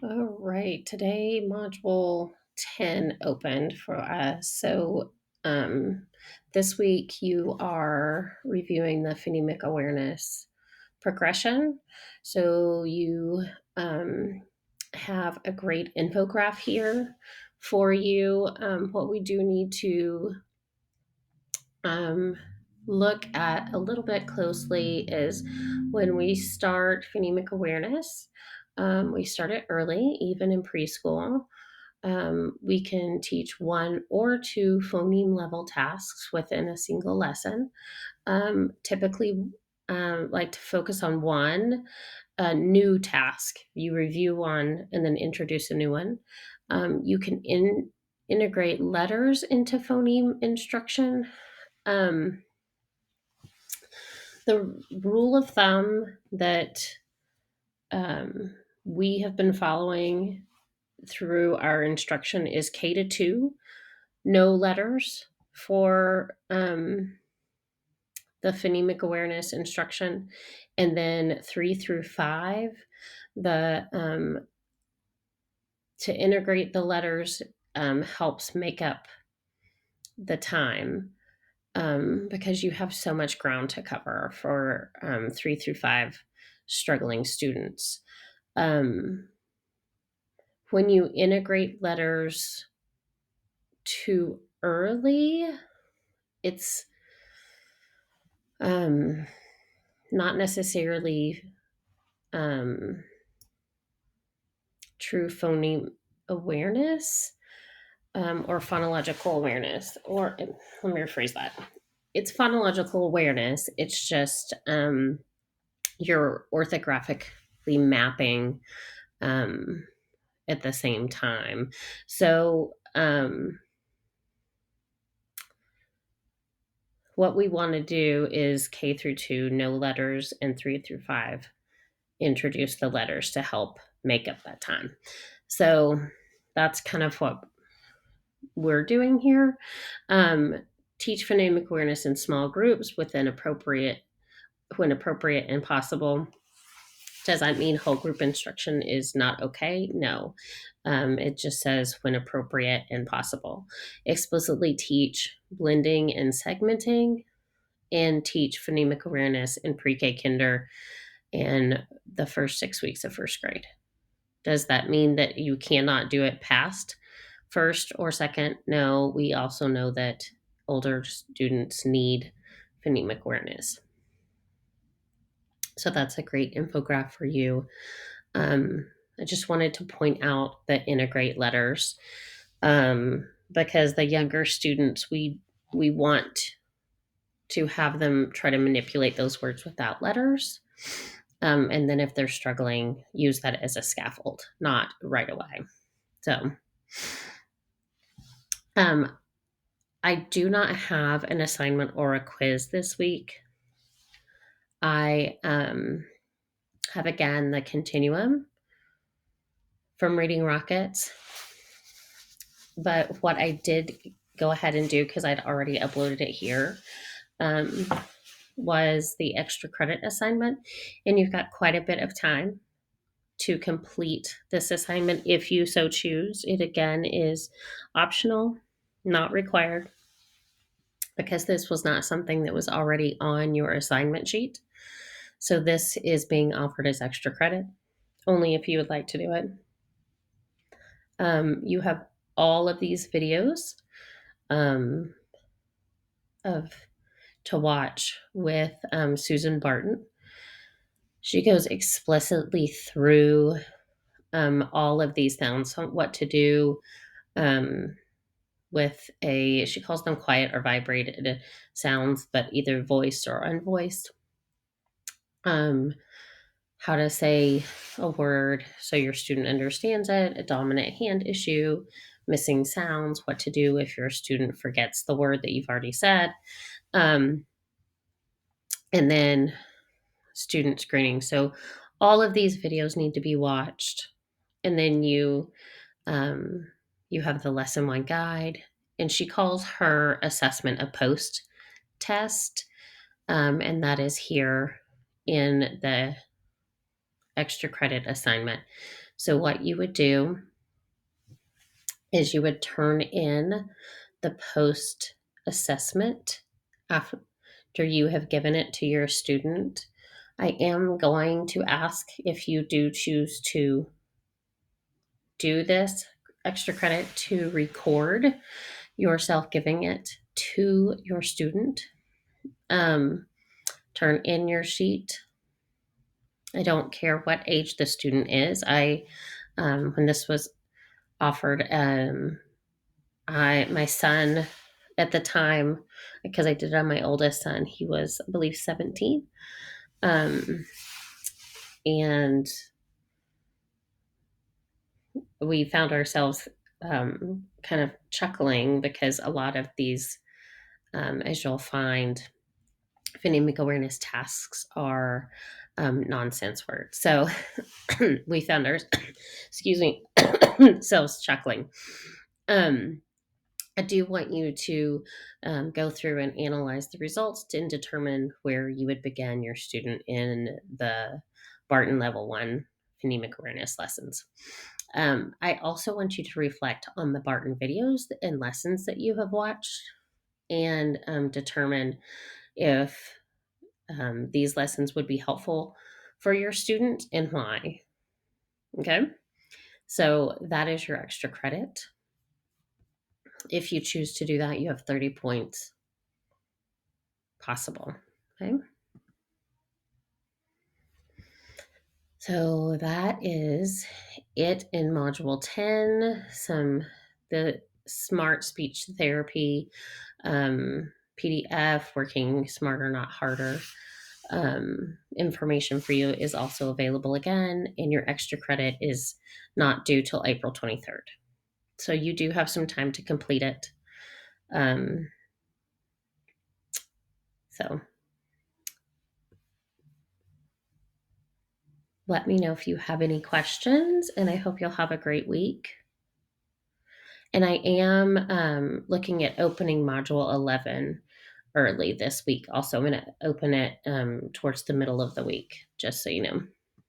All right, today module 10 opened for us. Um, this week you are reviewing the phonemic awareness progression. So, you have a great infograph here for you. What we do need to um, look at a little bit closely is when we start phonemic awareness. We start it early, even in preschool. We can teach one or two phoneme level tasks within a single lesson. Typically, like to focus on one new task. You review one and then introduce a new one. You can integrate letters into phoneme instruction. Um, the rule of thumb that um, we have been following through our instruction is K to 2, no letters for the phonemic awareness instruction, and then 3 through 5, the to integrate the letters helps make up the time because you have so much ground to cover for 3 through 5 struggling students. Um, when you integrate letters too early, it's um, not necessarily um, true phoneme awareness or phonological awareness. Or let me rephrase that. It's phonological awareness. It's just you're orthographically mapping um, at the same time. So, what we want to do is K through 2, no letters, and 3 through 5, introduce the letters to help make up that time. So, that's kind of what we're doing here. Um, teach phonemic awareness in small groups when appropriate and possible. Does that mean whole group instruction is not okay? No. It just says when appropriate and possible. Explicitly teach blending and segmenting, and teach phonemic awareness in pre-K kinder and the first 6 weeks of first grade. Does that mean that you cannot do it past first or second? No, we also know that older students need phonemic awareness. So that's a great infograph for you. I just wanted to point out the integrate letters because the younger students, we want to have them try to manipulate those words without letters. And then if they're struggling, use that as a scaffold, not right away. So, um, I do not have an assignment or a quiz this week. I have again the continuum from Reading Rockets. But what I did go ahead and do, because I'd already uploaded it here, um, was the extra credit assignment. And you've got quite a bit of time to complete this assignment if you so choose. It again is optional, not required, because this was not something that was already on your assignment sheet. So this is being offered as extra credit, only if you would like to do it. You have all of these videos um, of to watch with Susan Barton. She goes explicitly through all of these sounds, what to do with she calls them quiet or vibrated sounds, but either voiced or unvoiced. How to say a word so your student understands it, a dominant hand issue, missing sounds, what to do if your student forgets the word that you've already said. And then student screening. So all of these videos need to be watched. And then you have the lesson one guide, and she calls her assessment a post test. And that is here in the extra credit assignment. So what you would do is you would turn in the post assessment after you have given it to your student. I am going to ask if you do choose to do this extra credit to record yourself giving it to your student. Turn in your sheet. I don't care what age the student is. When this was offered, my son at the time, because I did it on my oldest son, he was, I believe, 17. And we found ourselves kind of chuckling because a lot of these, as you'll find, phonemic awareness tasks are nonsense words. So we found our, excuse me, selves chuckling. I do want you to go through and analyze the results and determine where you would begin your student in the Barton Level 1 phonemic awareness lessons. I also want you to reflect on the Barton videos and lessons that you have watched and determine if these lessons would be helpful for your student and why. Okay, so that is your extra credit. If you choose to do that, you have 30 points possible. Okay. So that is it in module 10. The smart speech therapy PDF, working smarter, not harder. Information for you is also available again, and your extra credit is not due till April 23rd. So you do have some time to complete it. So let me know if you have any questions, and I hope you'll have a great week. And I am looking at opening module 11 early this week. Also, I'm going to open it towards the middle of the week, just so you know.